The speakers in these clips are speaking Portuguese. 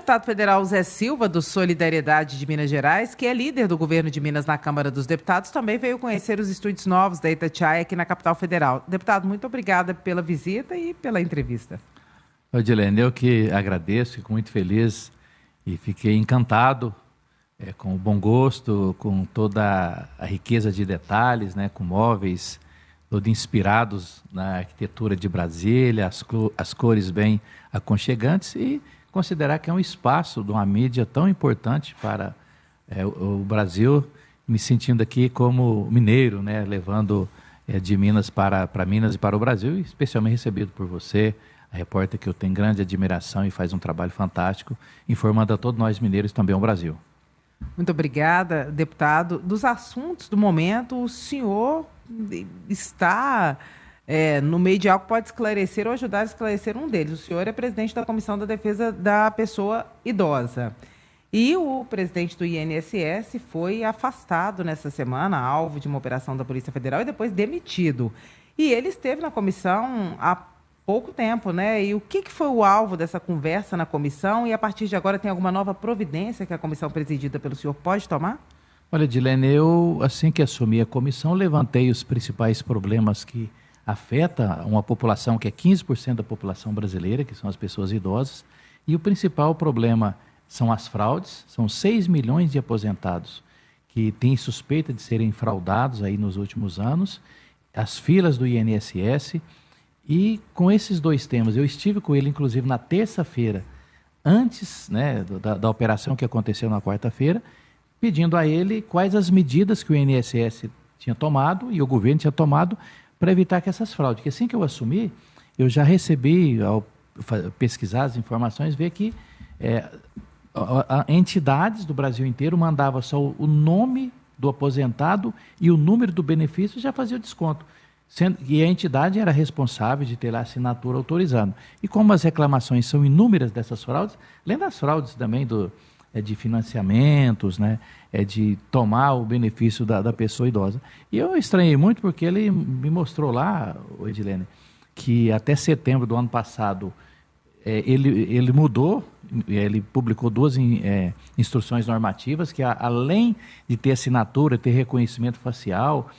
deputado federal Zé Silva, do Solidariedade de Minas Gerais, que é líder do governo de Minas na Câmara dos Deputados, também veio conhecer os estúdios novos da Itatiaia aqui na capital federal. Deputado, muito obrigada pela visita e pela entrevista. Odilene, eu que agradeço, fico muito feliz e fiquei encantado com o bom gosto, com toda a riqueza de detalhes, né, com móveis todos inspirados na arquitetura de Brasília, as cores bem aconchegantes, e considerar que é um espaço de uma mídia tão importante para o Brasil, me sentindo aqui como mineiro, né, levando de Minas para Minas e para o Brasil, e especialmente recebido por você, a repórter que eu tenho grande admiração e faz um trabalho fantástico, informando a todos nós mineiros também ao Brasil. Muito obrigada, deputado. Dos assuntos do momento, o senhor está no meio de algo que pode esclarecer ou ajudar a esclarecer um deles. O senhor é presidente da Comissão da Defesa da Pessoa Idosa. E o presidente do INSS foi afastado nessa semana, alvo de uma operação da Polícia Federal, e depois demitido. E ele esteve na comissão há pouco tempo, né? E o que foi o alvo dessa conversa na comissão? E a partir de agora tem alguma nova providência que a comissão presidida pelo senhor pode tomar? Olha, Dilene, eu, assim que assumi a comissão, levantei os principais problemas que afetam uma população que é 15% da população brasileira, que são as pessoas idosas, e o principal problema são as fraudes. São 6 milhões de aposentados que têm suspeita de serem fraudados aí nos últimos anos, as filas do INSS, e com esses dois temas, eu estive com ele, inclusive, na terça-feira, antes, né, da operação que aconteceu na quarta-feira, pedindo a ele quais as medidas que o INSS tinha tomado e o governo tinha tomado para evitar que essas fraudes. Porque assim que eu assumi, eu já recebi, ao pesquisar as informações, ver que entidades do Brasil inteiro mandavam só o nome do aposentado e o número do benefício, já fazia o desconto. E a entidade era responsável de ter lá a assinatura autorizando. E como as reclamações são inúmeras dessas fraudes, além das fraudes também de financiamentos, né, de tomar o benefício da pessoa idosa. E eu estranhei muito porque ele me mostrou lá, Edilene, que até setembro do ano passado ele mudou, ele publicou 2 instruções normativas que, além de ter assinatura, ter reconhecimento facial,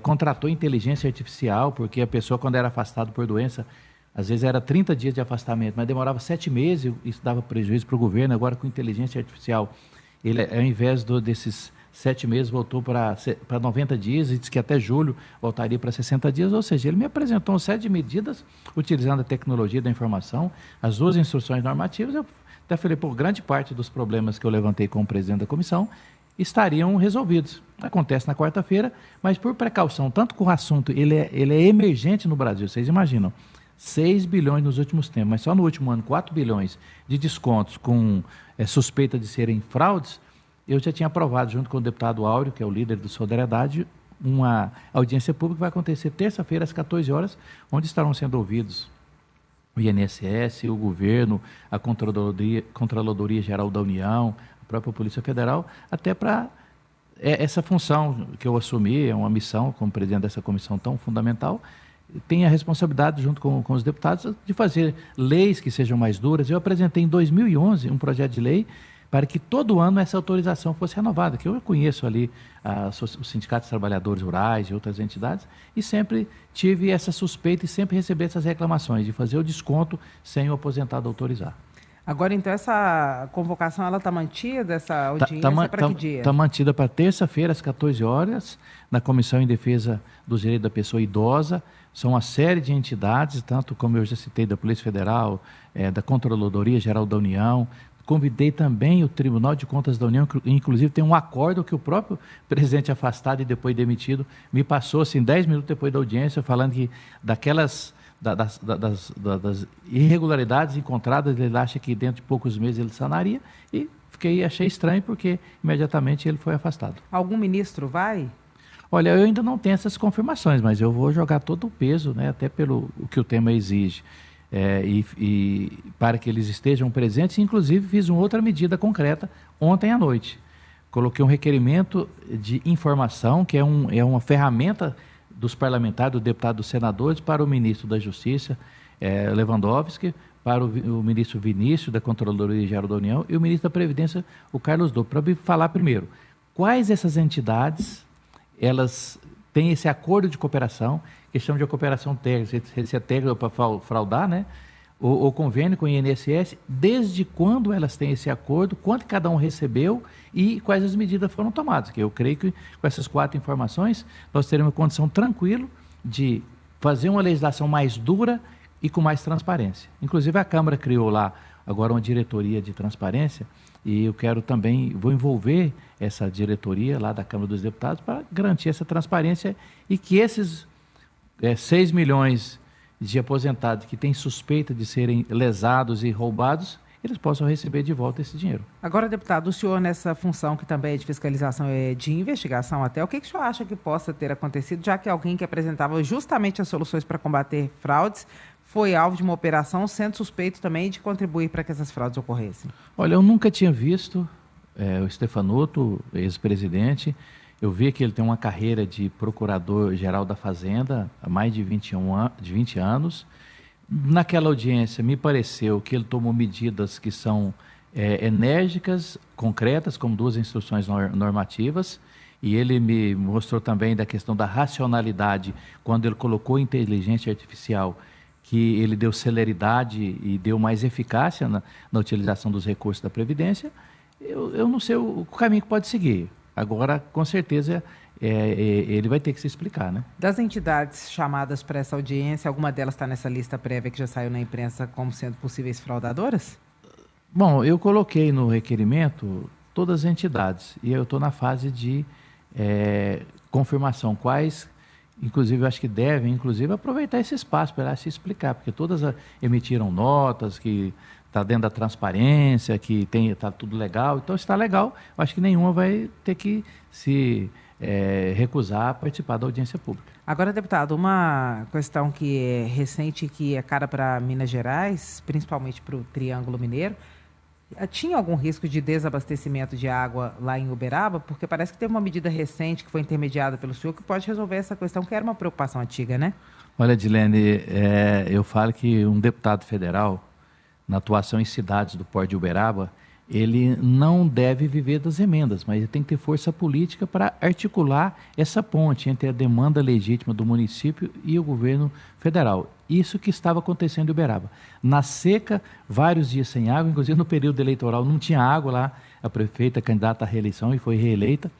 contratou inteligência artificial, porque a pessoa, quando era afastada por doença, às vezes era 30 dias de afastamento, mas demorava 7 meses, isso dava prejuízo para o governo. Agora, com inteligência artificial, ele, ao invés desses 7 meses, voltou para 90 dias, e disse que até julho voltaria para 60 dias, ou seja, ele me apresentou uma série de medidas, utilizando a tecnologia da informação, as 2 instruções normativas. Eu até falei, grande parte dos problemas que eu levantei como presidente da comissão estariam resolvidos. Acontece na quarta-feira, mas por precaução, tanto com o assunto, ele é emergente no Brasil, vocês imaginam, 6 bilhões nos últimos tempos, mas só no último ano 4 bilhões de descontos com suspeita de serem fraudes. Eu já tinha aprovado, junto com o deputado Áureo, que é o líder do Solidariedade, uma audiência pública que vai acontecer terça-feira às 14 horas, onde estarão sendo ouvidos o INSS, o governo, a Controladoria Geral da União, a própria Polícia Federal, até para essa função que eu assumi, é uma missão como presidente dessa comissão tão fundamental, tem a responsabilidade, junto com os deputados, de fazer leis que sejam mais duras. Eu apresentei em 2011 um projeto de lei para que todo ano essa autorização fosse renovada, que eu conheço ali os sindicatos de trabalhadores rurais e outras entidades, e sempre tive essa suspeita e sempre recebi essas reclamações de fazer o desconto sem o aposentado autorizar. Agora, então, essa convocação, ela está mantida, essa audiência, para que dia? Está mantida para terça-feira, às 14 horas, na Comissão em Defesa dos Direitos da Pessoa Idosa. São uma série de entidades, tanto como eu já citei, da Polícia Federal, da Controladoria Geral da União. Convidei também o Tribunal de Contas da União, que inclusive tem um acordo que o próprio presidente afastado e depois demitido me passou, assim, 10 minutos depois da audiência, falando que das irregularidades encontradas, ele acha que dentro de poucos meses ele sanaria, e achei estranho porque imediatamente ele foi afastado. Algum ministro vai? Olha, eu ainda não tenho essas confirmações, mas eu vou jogar todo o peso, né, até pelo o que o tema exige, e para que eles estejam presentes. Inclusive fiz uma outra medida concreta ontem à noite. Coloquei um requerimento de informação, que é uma ferramenta dos parlamentares, do deputado, dos senadores, para o ministro da Justiça, Lewandowski, para o ministro Vinícius, da Controladoria Geral da União, e o ministro da Previdência, o Carlos Dô, para me falar primeiro quais essas entidades elas têm esse acordo de cooperação, que chama de cooperação técnica, se é técnica para fraudar, né? O convênio com o INSS, desde quando elas têm esse acordo, quanto cada um recebeu e quais as medidas foram tomadas. Que eu creio que com essas 4 informações nós teremos uma condição tranquila de fazer uma legislação mais dura e com mais transparência. Inclusive a Câmara criou lá agora uma diretoria de transparência e eu quero também, vou envolver essa diretoria lá da Câmara dos Deputados para garantir essa transparência e que esses 6 milhões de aposentados que têm suspeita de serem lesados e roubados, eles possam receber de volta esse dinheiro. Agora, deputado, o senhor nessa função que também é de fiscalização e de investigação até, o que o senhor acha que possa ter acontecido, já que alguém que apresentava justamente as soluções para combater fraudes foi alvo de uma operação, sendo suspeito também de contribuir para que essas fraudes ocorressem? Olha, eu nunca tinha visto o Stefanotto, ex-presidente. Eu vi que ele tem uma carreira de procurador-geral da Fazenda há mais de 20 anos. Naquela audiência, me pareceu que ele tomou medidas que são enérgicas, concretas, como 2 instruções normativas, e ele me mostrou também da questão da racionalidade, quando ele colocou inteligência artificial, que ele deu celeridade e deu mais eficácia na utilização dos recursos da Previdência. Eu não sei o caminho que pode seguir. Agora, com certeza, ele vai ter que se explicar, né? Das entidades chamadas para essa audiência, alguma delas está nessa lista prévia que já saiu na imprensa como sendo possíveis fraudadoras? Bom, eu coloquei no requerimento todas as entidades e eu estou na fase de confirmação. Quais, inclusive, eu acho que devem, aproveitar esse espaço para se explicar, porque todas emitiram notas que está dentro da transparência, que está tudo legal. Então, se está legal, eu acho que nenhuma vai ter que se recusar a participar da audiência pública. Agora, deputado, uma questão que é recente, que é cara para Minas Gerais, principalmente para o Triângulo Mineiro, tinha algum risco de desabastecimento de água lá em Uberaba? Porque parece que teve uma medida recente que foi intermediada pelo senhor que pode resolver essa questão, que era uma preocupação antiga, né? Olha, Edilene, eu falo que um deputado federal, na atuação em cidades do Porto de Uberaba, ele não deve viver das emendas, mas ele tem que ter força política para articular essa ponte entre a demanda legítima do município e o governo federal. Isso que estava acontecendo em Uberaba. Na seca, vários dias sem água, inclusive no período eleitoral não tinha água lá, a prefeita candidata à reeleição e foi reeleita.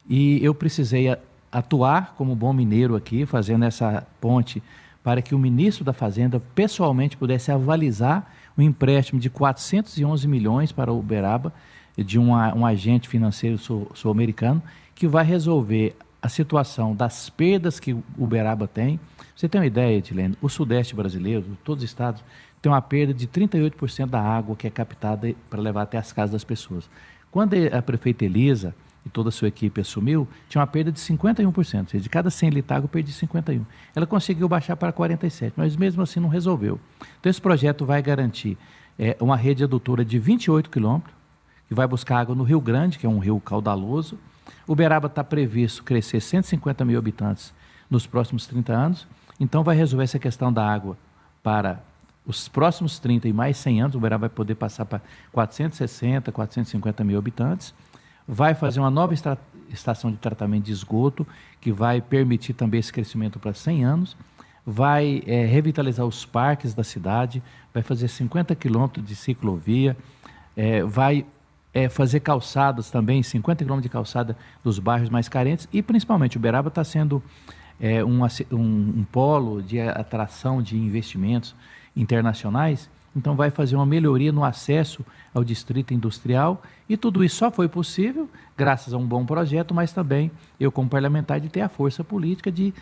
E eu precisei atuar como bom mineiro aqui, fazendo essa ponte para que o ministro da Fazenda pessoalmente pudesse avalizar um empréstimo de 411 milhões para Uberaba, de um agente financeiro sul-americano, que vai resolver a situação das perdas que Uberaba tem. Você tem uma ideia, Edilene? O Sudeste brasileiro, todos os estados, tem uma perda de 38% da água que é captada para levar até as casas das pessoas. Quando a prefeita Elisa e toda a sua equipe assumiu, tinha uma perda de 51%, ou seja, de cada 100 litros de água, eu perdi 51. Ela conseguiu baixar para 47, mas mesmo assim não resolveu. Então esse projeto vai garantir uma rede adutora de 28 quilômetros, que vai buscar água no Rio Grande, que é um rio caudaloso. Uberaba está previsto crescer 150 mil habitantes nos próximos 30 anos, então vai resolver essa questão da água para os próximos 30 e mais 100 anos. Uberaba vai poder passar para 460, 450 mil habitantes. Vai fazer uma nova estação de tratamento de esgoto, que vai permitir também esse crescimento para 100 anos. Vai revitalizar os parques da cidade, vai fazer 50 quilômetros de ciclovia, vai fazer calçadas também, 50 quilômetros de calçada dos bairros mais carentes, e principalmente Uberaba está sendo um polo de atração de investimentos internacionais. Então vai fazer uma melhoria no acesso ao distrito industrial, e tudo isso só foi possível graças a um bom projeto, mas também eu, como parlamentar, de ter a força política de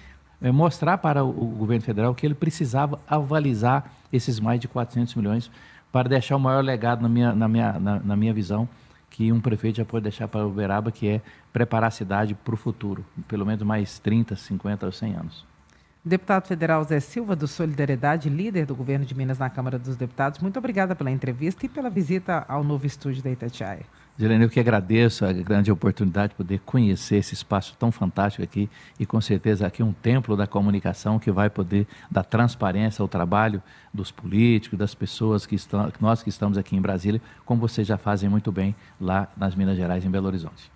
mostrar para o governo federal que ele precisava avalizar esses mais de 400 milhões para deixar o maior legado na minha visão que um prefeito já pode deixar para Uberaba, que é preparar a cidade para o futuro, pelo menos mais 30, 50 ou 100 anos. Deputado federal Zé Silva, do Solidariedade, líder do governo de Minas na Câmara dos Deputados, muito obrigada pela entrevista e pela visita ao novo estúdio da Itatiaia. Gilene, eu que agradeço a grande oportunidade de poder conhecer esse espaço tão fantástico aqui e com certeza aqui um templo da comunicação que vai poder dar transparência ao trabalho dos políticos, das pessoas nós que estamos aqui em Brasília, como vocês já fazem muito bem lá nas Minas Gerais, em Belo Horizonte.